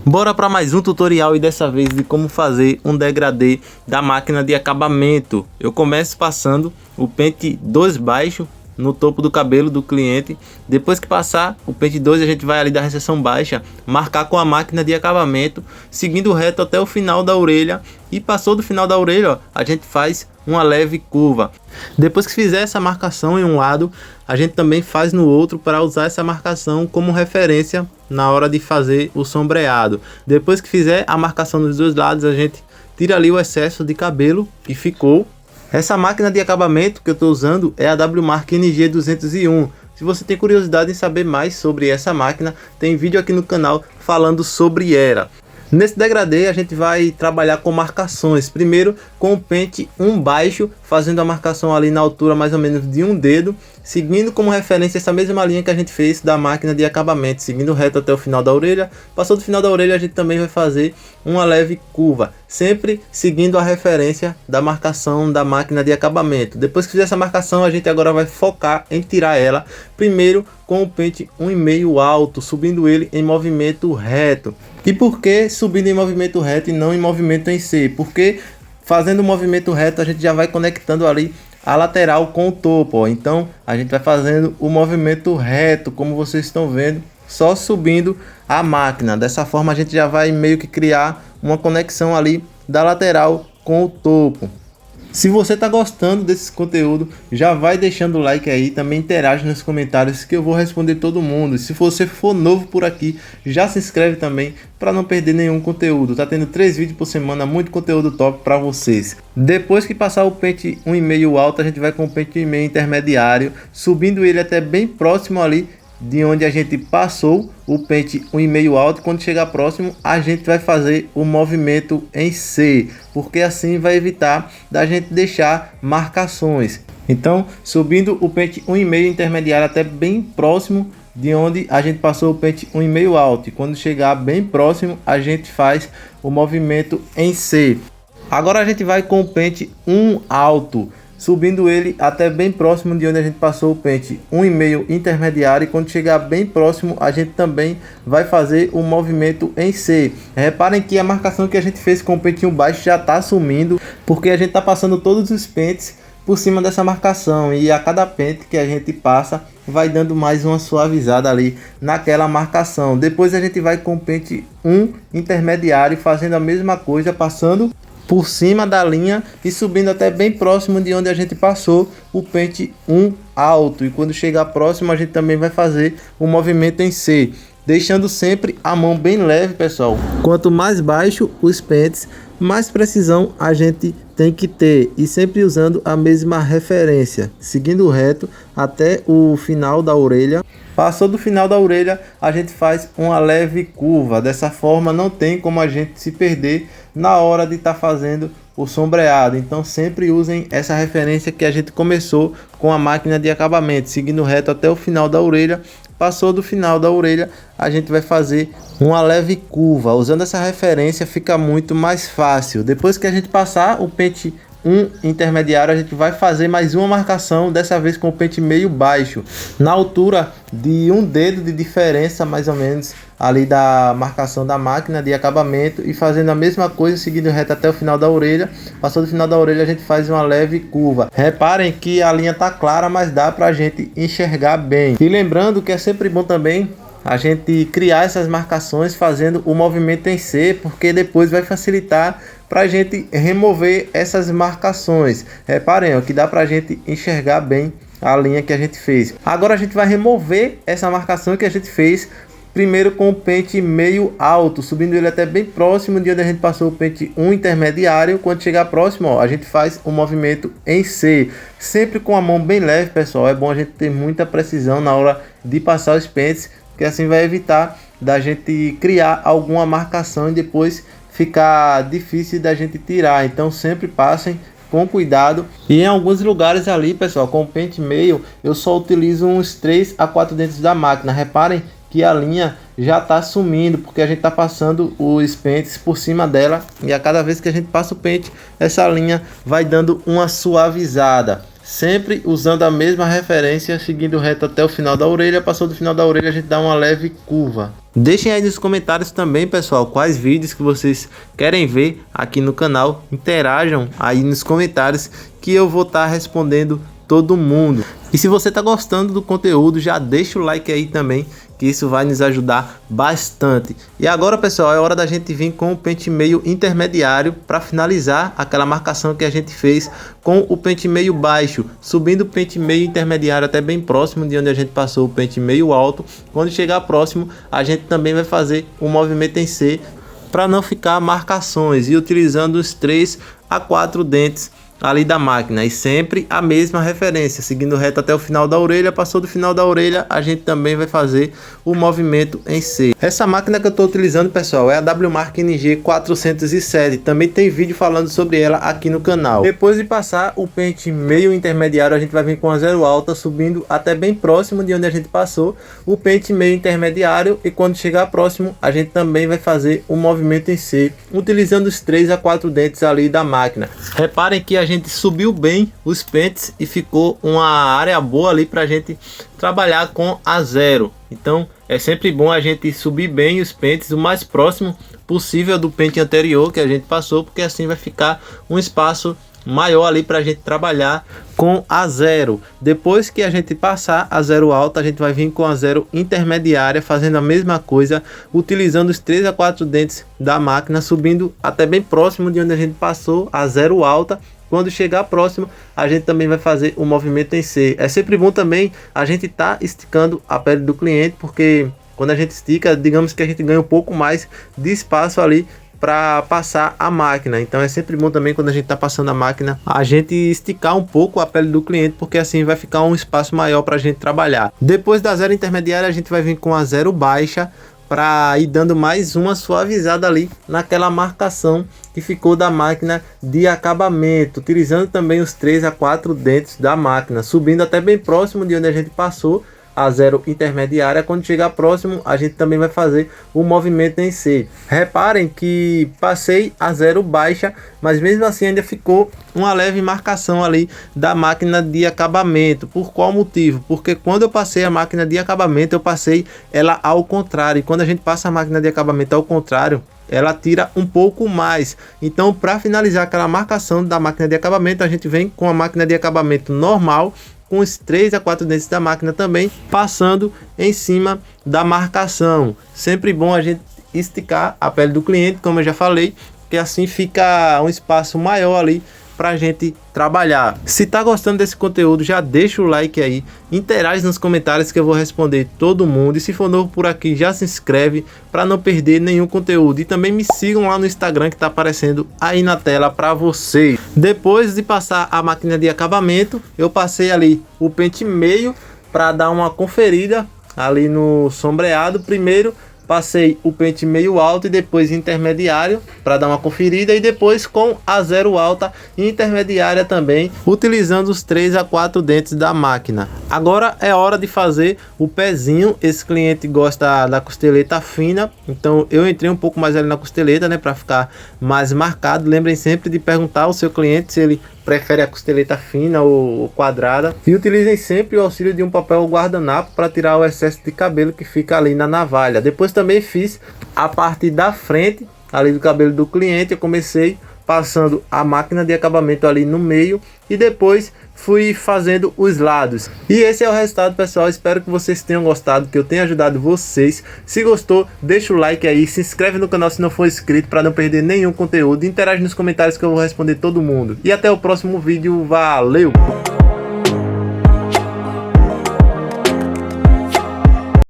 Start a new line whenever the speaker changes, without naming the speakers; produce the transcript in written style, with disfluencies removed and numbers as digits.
Bora para mais um tutorial e dessa vez de como fazer um degradê da máquina de acabamento. Eu começo passando o pente 2 baixo no topo do cabelo do cliente. Depois que passar o pente 2, a gente vai ali da reseção baixa, marcar com a máquina de acabamento, seguindo reto até o final da orelha. E passou do final da orelha, ó, a gente faz uma leve curva. Depois que fizer essa marcação em um lado, a gente também faz no outro para usar essa marcação como referência na hora de fazer o sombreado. Depois que fizer a marcação nos dois lados, a gente tira ali o excesso de cabelo que ficou. Essa máquina de acabamento que eu estou usando é a WMark NG201. Se você tem curiosidade em saber mais sobre essa máquina, tem vídeo aqui no canal falando sobre ela. Nesse degradê a gente vai trabalhar com marcações. Primeiro com o pente 1 baixo, fazendo a marcação ali na altura mais ou menos de um dedo, seguindo como referência essa mesma linha que a gente fez da máquina de acabamento, seguindo reto até o final da orelha. Passou do final da orelha, a gente também vai fazer uma leve curva, sempre seguindo a referência da marcação da máquina de acabamento. Depois que fizer essa marcação, a gente agora vai focar em tirar ela, primeiro com o pente 1,5 alto, subindo ele em movimento reto. E por que subindo em movimento reto e não em movimento em C? Porque fazendo o movimento reto a gente já vai conectando ali a lateral com o topo, ó. Então a gente vai fazendo o movimento reto, como vocês estão vendo, só subindo a máquina. Dessa forma a gente já vai meio que criar uma conexão ali da lateral com o topo. Se você está gostando desse conteúdo, já vai deixando o like aí, também interage nos comentários que eu vou responder todo mundo. E se você for novo por aqui, já se inscreve também para não perder nenhum conteúdo. Tá tendo 3 vídeos por semana, muito conteúdo top para vocês. Depois que passar o pente 1,5 alto, a gente vai com o pente 1,5 intermediário, subindo ele até bem próximo ali de onde a gente passou o pente 1,5 alto. Quando chegar próximo, a gente vai fazer o movimento em C, porque assim vai evitar da gente deixar marcações. Então, subindo o pente 1,5 intermediário até bem próximo de onde a gente passou o pente 1,5 alto, e quando chegar bem próximo, a gente faz o movimento em C. Agora a gente vai com o pente 1 alto, subindo ele até bem próximo de onde a gente passou o pente 1,5 intermediário, e quando chegar bem próximo a gente também vai fazer o movimento em C. Reparem que a marcação que a gente fez com o pentinho baixo já está sumindo, porque a gente está passando todos os pentes por cima dessa marcação, e a cada pente que a gente passa vai dando mais uma suavizada ali naquela marcação. Depois a gente vai com o pente 1 intermediário, fazendo a mesma coisa, passando por cima da linha e subindo até bem próximo de onde a gente passou o pente 1 alto, e quando chegar próximo a gente também vai fazer o movimento em C, deixando sempre a mão bem leve, pessoal. Quanto mais baixo os pentes, mais precisão a gente tem que ter, e sempre usando a mesma referência, seguindo reto até o final da orelha. Passou do final da orelha, a gente faz uma leve curva. Dessa forma não tem como a gente se perder na hora de estar fazendo o sombreado. Então sempre usem essa referência que a gente começou com a máquina de acabamento, seguindo reto até o final da orelha. Passou do final da orelha, a gente vai fazer uma leve curva. Usando essa referência fica muito mais fácil. Depois que a gente passar o pente 1 intermediário, a gente vai fazer mais uma marcação, dessa vez com o pente meio baixo, na altura de um dedo de diferença mais ou menos ali da marcação da máquina de acabamento, e fazendo a mesma coisa, seguindo reto até o final da orelha. Passou do final da orelha, a gente faz uma leve curva. Reparem que a linha tá clara, mas dá pra gente enxergar bem. E lembrando que é sempre bom também a gente criar essas marcações fazendo o movimento em C, porque depois vai facilitar para a gente remover essas marcações. Reparem, ó, que dá para a gente enxergar bem a linha que a gente fez. Agora a gente vai remover essa marcação que a gente fez primeiro com o pente meio alto, subindo ele até bem próximo de onde a gente passou o pente 1 intermediário. Quando chegar próximo, ó, a gente faz o movimento em C, sempre com a mão bem leve, pessoal. É bom a gente ter muita precisão na hora de passar os pentes, que assim vai evitar da gente criar alguma marcação e depois ficar difícil da gente tirar. Então sempre passem com cuidado. E em alguns lugares ali, pessoal, com o pente meio, eu só utilizo uns 3 a 4 dentes da máquina. Reparem que a linha já está sumindo, porque a gente está passando os pentes por cima dela, e a cada vez que a gente passa o pente, essa linha vai dando uma suavizada. sempre usando a mesma referência, seguindo reto até o final da orelha. Passou do final da orelha, a gente dá uma leve curva. Deixem aí nos comentários também, pessoal, quais vídeos que vocês querem ver aqui no canal. Interajam aí nos comentários que eu vou estar respondendo todo mundo. E se você está gostando do conteúdo, já deixa o like aí também, que isso vai nos ajudar bastante. E agora, pessoal, é hora da gente vir com o pente meio intermediário para finalizar aquela marcação que a gente fez com o pente meio baixo, subindo o pente meio intermediário até bem próximo de onde a gente passou o pente meio alto. Quando chegar próximo, a gente também vai fazer um movimento em C para não ficar marcações, e utilizando os 3 a 4 dentes ali da máquina, e sempre a mesma referência, seguindo reto até o final da orelha. Passou do final da orelha, a gente também vai fazer o movimento em C. Essa máquina que eu estou utilizando, pessoal, é a WMark NG407, também tem vídeo falando sobre ela aqui no canal. Depois de passar o pente meio intermediário, a gente vai vir com a zero alta, subindo até bem próximo de onde a gente passou o pente meio intermediário, e quando chegar próximo, a gente também vai fazer o movimento em C, utilizando os 3 a 4 dentes ali da máquina. Reparem que a gente subiu bem os pentes e ficou uma área boa ali para a gente trabalhar com a zero. Então é sempre bom a gente subir bem os pentes o mais próximo possível do pente anterior que a gente passou, porque assim vai ficar um espaço maior ali para a gente trabalhar com a zero. Depois que a gente passar a zero alta, a gente vai vir com a zero intermediária, fazendo a mesma coisa, utilizando os 3 a 4 dentes da máquina, subindo até bem próximo de onde a gente passou a zero alta. Quando chegar próximo, a gente também vai fazer o movimento em C. É sempre bom também a gente estar esticando a pele do cliente, porque quando a gente estica, digamos que a gente ganha um pouco mais de espaço ali para passar a máquina. Então é sempre bom também, quando a gente está passando a máquina, a gente esticar um pouco a pele do cliente, porque assim vai ficar um espaço maior para a gente trabalhar. Depois da zero intermediária, a gente vai vir com a zero baixa, para ir dando mais uma suavizada ali naquela marcação que ficou da máquina de acabamento, utilizando também os 3 a 4 dentes da máquina, subindo até bem próximo de onde a gente passou a zero intermediária. Quando chegar próximo, a gente também vai fazer o movimento em C. Reparem que passei a zero baixa, mas mesmo assim ainda ficou uma leve marcação ali da máquina de acabamento. Por qual motivo? Porque quando eu passei a máquina de acabamento, eu passei ela ao contrário, e quando a gente passa a máquina de acabamento ao contrário, ela tira um pouco mais. Então, para finalizar aquela marcação da máquina de acabamento, a gente vem com a máquina de acabamento normal, com os 3 a 4 dentes da máquina também passando em cima da marcação. Sempre bom a gente esticar a pele do cliente, como eu já falei, que assim fica um espaço maior ali para a gente trabalhar. Se tá gostando desse conteúdo, já deixa o like aí, interage nos comentários que eu vou responder todo mundo, e se for novo por aqui, já se inscreve para não perder nenhum conteúdo, e também me sigam lá no Instagram que tá aparecendo aí na tela para vocês. Depois de passar a máquina de acabamento, eu passei ali o pente meio para dar uma conferida ali no sombreado. Primeiro passei o pente meio alto e depois intermediário para dar uma conferida, e depois com a zero alta e intermediária também, utilizando os 3 a 4 dentes da máquina. Agora é hora de fazer o pezinho. Esse cliente gosta da costeleta fina, então eu entrei um pouco mais ali na costeleta, né, para ficar mais marcado. Lembrem sempre de perguntar ao seu cliente se ele prefere a costeleta fina ou quadrada, e utilizem sempre o auxílio de um papel guardanapo para tirar o excesso de cabelo que fica ali na navalha. Depois também fiz a parte da frente ali do cabelo do cliente. Eu comecei passando a máquina de acabamento ali no meio, e depois fui fazendo os lados. E esse é o resultado, pessoal. Espero que vocês tenham gostado, que eu tenha ajudado vocês. Se gostou, deixa o like aí, se inscreve no canal se não for inscrito para não perder nenhum conteúdo, interage nos comentários que eu vou responder todo mundo. E até o próximo vídeo. Valeu!